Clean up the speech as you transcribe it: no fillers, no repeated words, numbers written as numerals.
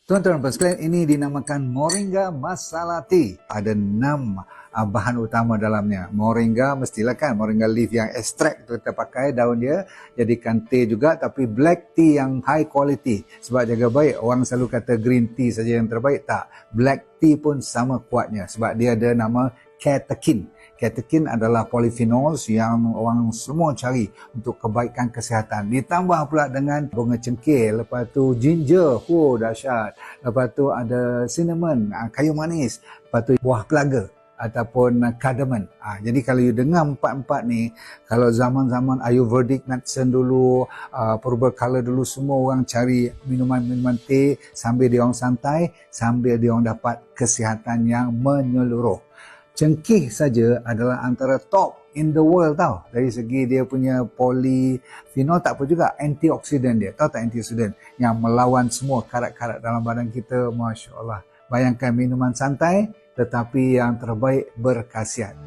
Tuan-tuan dan sekalian, ini dinamakan Moringa Masala Tea. Ada 6 bahan utama dalamnya. Moringa mestilah kan, moringa leaf yang ekstrak tu kita pakai daun dia, jadikan teh juga, tapi black tea yang high quality. Sebab jaga baik, orang selalu kata green tea saja yang terbaik. Tak, black tea pun sama kuatnya sebab dia ada nama catechin. Catechin adalah polyphenols yang orang semua cari untuk kebaikan kesihatan. Ditambah pula dengan bunga cengkeh, lepas tu ginger, dahsyat. Lepas tu ada cinnamon, kayu manis. Lepas tu buah pelaga ataupun cardamom. Jadi kalau you dengar empat-empat ni, kalau zaman-zaman Ayurvedic medicine dulu, purba kala dulu, semua orang cari minuman-minuman teh sambil dia orang santai, sambil dia orang dapat kesihatan yang menyeluruh. Cengkeh saja adalah antara top in the world tau. Dari segi dia punya polyphenol, tak apa juga, antioksidan dia. Tahu tak antioksidan? Yang melawan semua karat-karat dalam badan kita. Masya Allah. Bayangkan minuman santai tetapi yang terbaik berkhasiat.